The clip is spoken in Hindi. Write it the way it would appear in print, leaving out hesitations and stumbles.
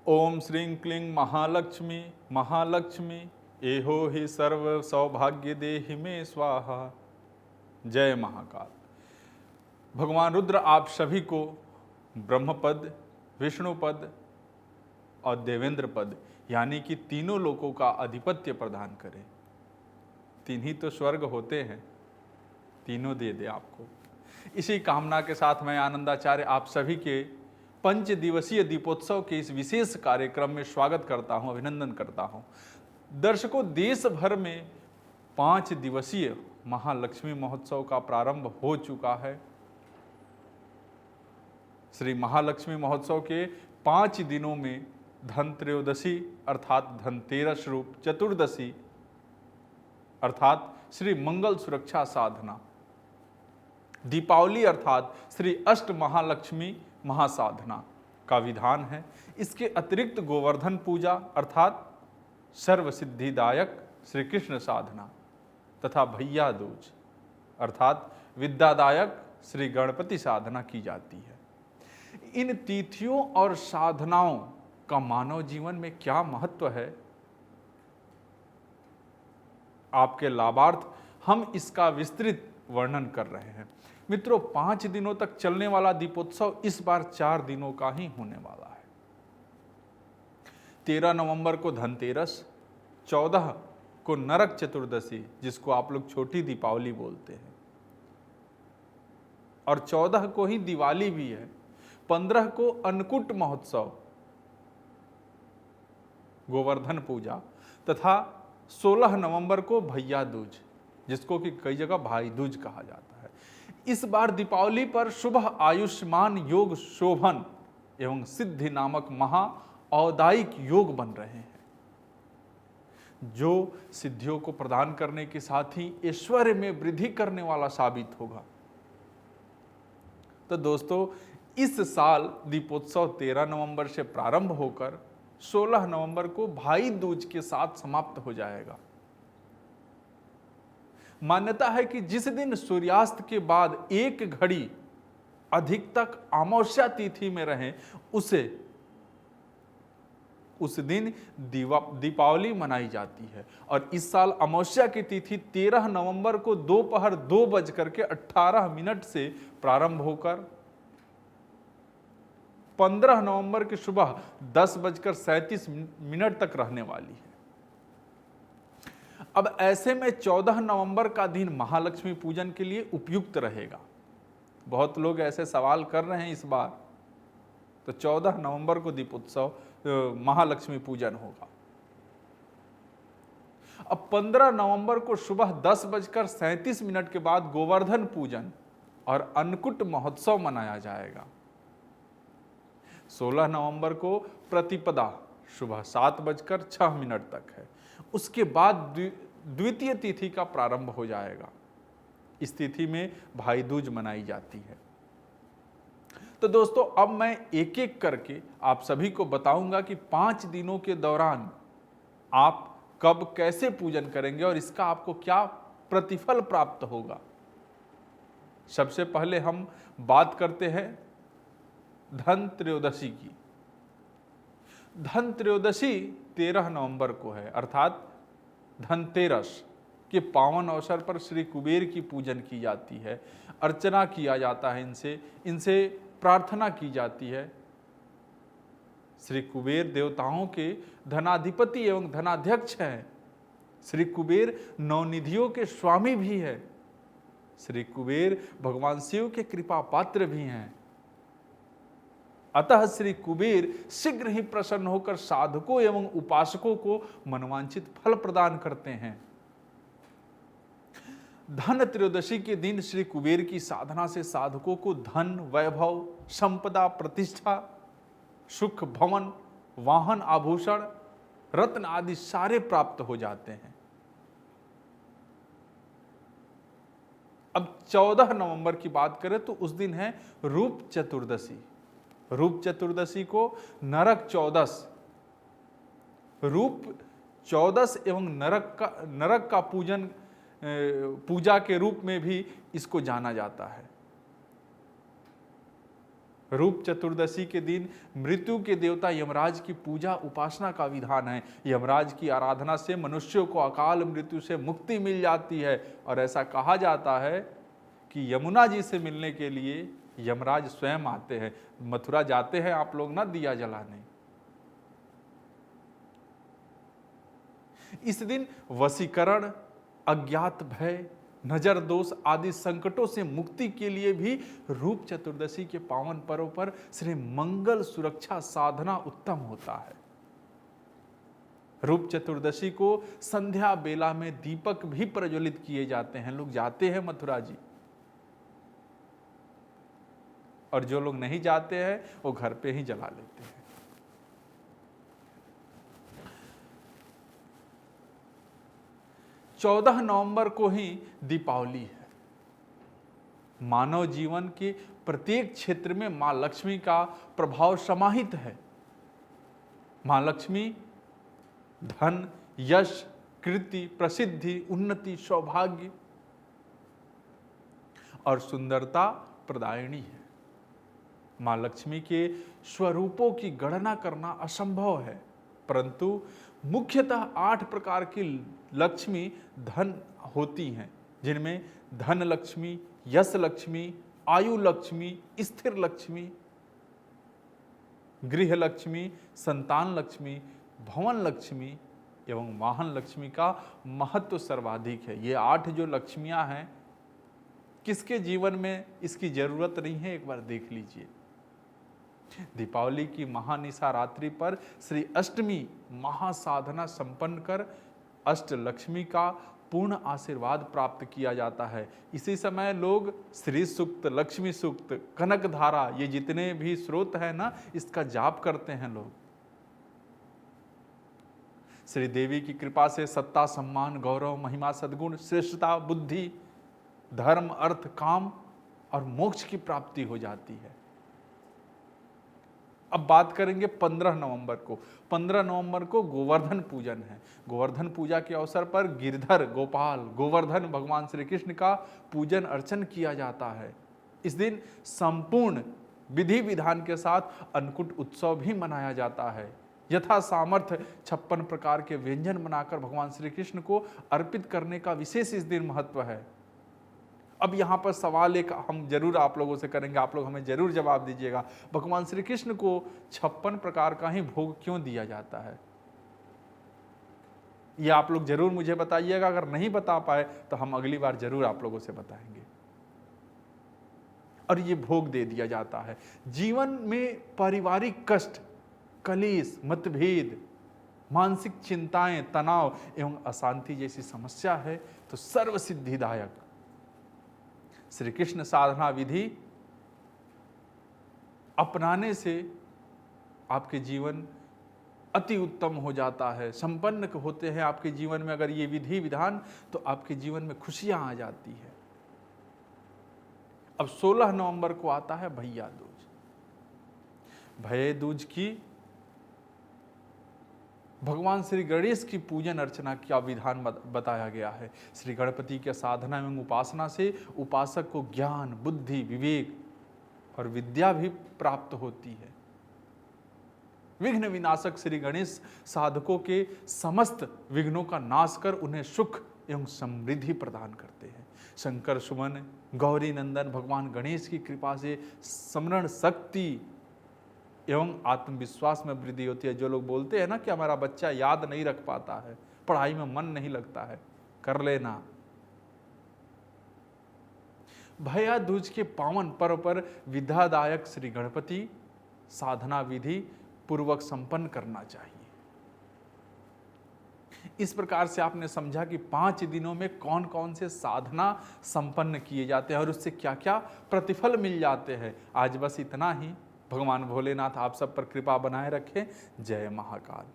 ओम श्रीं क्लीं महालक्ष्मी महालक्ष्मी एहो हि सर्व सौभाग्य देहि में स्वाहा। जय महाकाल। भगवान रुद्र आप सभी को ब्रह्मपद, विष्णुपद और देवेंद्र पद यानी कि तीनों लोकों का अधिपत्य प्रदान करे। तीन ही तो स्वर्ग होते हैं, तीनों दे दे आपको। इसी कामना के साथ मैं आनंदाचार्य आप सभी के 5 दिवसीय दीपोत्सव के इस विशेष कार्यक्रम में स्वागत करता हूं, अभिनंदन करता हूं। दर्शकों, देश भर में 5 दिवसीय महालक्ष्मी महोत्सव का प्रारंभ हो चुका है। श्री महालक्ष्मी महोत्सव के 5 दिनों में धनत्रयोदशी अर्थात धनतेरस रूप, चतुर्दशी अर्थात श्री मंगल सुरक्षा साधना, दीपावली अर्थात श्री अष्ट महालक्ष्मी महासाधना का विधान है। इसके अतिरिक्त गोवर्धन पूजा अर्थात सर्वसिद्धिदायक श्री कृष्ण साधना तथा भैया दूज अर्थात विद्यादायक श्री गणपति साधना की जाती है। इन तिथियों और साधनाओं का मानव जीवन में क्या महत्व है, आपके लाभार्थ हम इसका विस्तृत वर्णन कर रहे हैं। मित्रों, 5 दिनों तक चलने वाला दीपोत्सव इस बार 4 दिनों का ही होने वाला है। 13 नवंबर को धनतेरस, 14 को नरक चतुर्दशी जिसको आप लोग छोटी दीपावली बोलते हैं, और 14 को ही दिवाली भी है। 15 को अन्नकूट महोत्सव, गोवर्धन पूजा तथा 16 नवंबर को भैया दूज जिसको कि कई जगह भाई दूज कहा जाता है। इस बार दीपावली पर शुभ आयुष्मान योग शोभन एवं सिद्धि नामक महा औदायिक योग बन रहे हैं, जो सिद्धियों को प्रदान करने के साथ ही ऐश्वर्य में वृद्धि करने वाला साबित होगा। तो दोस्तों, इस साल दीपोत्सव 13 नवंबर से प्रारंभ होकर 16 नवंबर को भाई दूज के साथ समाप्त हो जाएगा। मान्यता है कि जिस दिन सूर्यास्त के बाद 1 घड़ी अधिक तक अमावस्या तिथि में रहे उस दिन दीपावली मनाई जाती है। और इस साल अमावस्या की तिथि 13 नवंबर को दोपहर 2:18 से प्रारंभ होकर 15 नवंबर की सुबह 10:37 तक रहने वाली है। अब ऐसे में 14 नवंबर का दिन महालक्ष्मी पूजन के लिए उपयुक्त रहेगा। बहुत लोग ऐसे सवाल कर रहे हैं इस बार, तो 14 नवंबर को दीपोत्सव महालक्ष्मी पूजन होगा। अब 15 नवंबर को सुबह 10:37 के बाद गोवर्धन पूजन और अन्नकूट महोत्सव मनाया जाएगा। 16 नवंबर को प्रतिपदा सुबह 7:06 तक है। उसके बाद द्वितीय तिथि का प्रारंभ हो जाएगा। इस तिथि में भाई दूज मनाई जाती है। तो दोस्तों, अब मैं एक एक करके आप सभी को बताऊंगा कि 5 दिनों के दौरान आप कब कैसे पूजन करेंगे और इसका आपको क्या प्रतिफल प्राप्त होगा। सबसे पहले हम बात करते हैं धन त्रयोदशी की। धन त्रयोदशी 13 नवंबर को है, अर्थात धनतेरस के पावन अवसर पर श्री कुबेर की पूजन की जाती है, अर्चना किया जाता है, इनसे प्रार्थना की जाती है। श्री कुबेर देवताओं के धनाधिपति एवं धनाध्यक्ष हैं। श्री कुबेर नवनिधियों के स्वामी भी है। श्री कुबेर भगवान शिव के कृपा पात्र भी हैं। अतः श्री कुबेर शीघ्र ही प्रसन्न होकर साधकों एवं उपासकों को मनवांछित फल प्रदान करते हैं। धन त्रयोदशी के दिन श्री कुबेर की साधना से साधकों को धन, वैभव, संपदा, प्रतिष्ठा, सुख, भवन, वाहन, आभूषण, रत्न आदि सारे प्राप्त हो जाते हैं। अब 14 नवंबर की बात करें तो उस दिन है रूप चतुर्दशी। रूप चतुर्दशी को नरक चौदस, रूप चौदस एवं नरक का पूजा के रूप में भी इसको जाना जाता है। रूप चतुर्दशी के दिन मृत्यु के देवता यमराज की पूजा उपासना का विधान है। यमराज की आराधना से मनुष्यों को अकाल मृत्यु से मुक्ति मिल जाती है और ऐसा कहा जाता है कि यमुना जी से मिलने के लिए यमराज स्वयं आते हैं। मथुरा जाते हैं आप लोग ना दिया जलाने। इस दिन वशीकरण, अज्ञात भय, नजर दोष आदि संकटों से मुक्ति के लिए भी रूप चतुर्दशी के पावन पर्व पर श्री मंगल सुरक्षा साधना उत्तम होता है। रूप चतुर्दशी को संध्या बेला में दीपक भी प्रज्वलित किए जाते हैं। लोग जाते हैं मथुरा जी, और जो लोग नहीं जाते हैं वो घर पे ही जला लेते हैं। चौदह नवंबर को ही दीपावली है। मानव जीवन के प्रत्येक क्षेत्र में मां लक्ष्मी का प्रभाव समाहित है। मां लक्ष्मी धन, यश, कीर्ति, प्रसिद्धि, उन्नति, सौभाग्य और सुंदरता प्रदायिनी है। मां लक्ष्मी के स्वरूपों की गणना करना असंभव है, परंतु मुख्यतः 8 प्रकार की लक्ष्मी धन होती हैं, जिनमें धन लक्ष्मी, यश लक्ष्मी, आयु लक्ष्मी, स्थिर लक्ष्मी, गृह लक्ष्मी, संतान लक्ष्मी, भवन लक्ष्मी एवं वाहन लक्ष्मी का महत्व सर्वाधिक है। ये 8 जो लक्ष्मियां हैं, किसके जीवन में इसकी जरूरत नहीं है, एक बार देख लीजिए। दीपावली की महानिशा रात्रि पर श्री अष्टमी महासाधना संपन्न कर अष्ट लक्ष्मी का पूर्ण आशीर्वाद प्राप्त किया जाता है। इसी समय लोग श्री सूक्त, लक्ष्मी सूक्त, कनक धारा, ये जितने भी स्रोत है ना, इसका जाप करते हैं लोग। श्री देवी की कृपा से सत्ता, सम्मान, गौरव, महिमा, सद्गुण, श्रेष्ठता, बुद्धि, धर्म, अर्थ, काम और मोक्ष की प्राप्ति हो जाती है। अब बात करेंगे 15 नवंबर को। 15 नवंबर को गोवर्धन पूजन है। गोवर्धन पूजा के अवसर पर गिरधर, गोपाल, गोवर्धन भगवान श्री कृष्ण का पूजन अर्चन किया जाता है। इस दिन संपूर्ण विधि विधान के साथ अन्नकूट उत्सव भी मनाया जाता है। यथा सामर्थ्य 56 प्रकार के व्यंजन बनाकर भगवान श्री कृष्ण को अर्पित करने का विशेष इस दिन महत्व है। अब यहाँ पर सवाल एक हम जरूर आप लोगों से करेंगे, आप लोग हमें जरूर जवाब दीजिएगा, भगवान श्री कृष्ण को 56 प्रकार का ही भोग क्यों दिया जाता है? ये आप लोग जरूर मुझे बताइएगा। अगर नहीं बता पाए तो हम अगली बार जरूर आप लोगों से बताएंगे। और ये भोग दे दिया जाता है। जीवन में पारिवारिक कष्ट, कलेश, मतभेद, मानसिक चिंताएं, तनाव एवं अशांति जैसी समस्या है तो सर्व सिद्धिदायक श्री कृष्ण साधना विधि अपनाने से आपके जीवन अति उत्तम हो जाता है, संपन्न होते हैं आपके जीवन में। अगर ये विधि विधान, तो आपके जीवन में खुशियां आ जाती है। अब 16 नवंबर को आता है भैया दूज। भैया दूज की भगवान श्री गणेश की पूजन अर्चना का विधान बताया गया है। श्री गणपति के साधना एवं उपासना से उपासक को ज्ञान, बुद्धि, विवेक और विद्या भी प्राप्त होती है। विघ्न विनाशक श्री गणेश साधकों के समस्त विघ्नों का नाश कर उन्हें सुख एवं समृद्धि प्रदान करते हैं। शंकर सुमन, गौरी नंदन भगवान गणेश की कृपा से स्मरण शक्ति एवं आत्मविश्वास में वृद्धि होती है। जो लोग बोलते हैं ना कि हमारा बच्चा याद नहीं रख पाता है, पढ़ाई में मन नहीं लगता है, कर लेना। भैया दूज के पावन पर्व पर विद्यादायक श्री गणपति साधना विधि पूर्वक संपन्न करना चाहिए। इस प्रकार से आपने समझा कि 5 दिनों में कौन कौन से साधना संपन्न किए जाते हैं और उससे क्या क्या प्रतिफल मिल जाते हैं। आज बस इतना ही। भगवान भोलेनाथ आप सब पर कृपा बनाए रखें। जय महाकाल।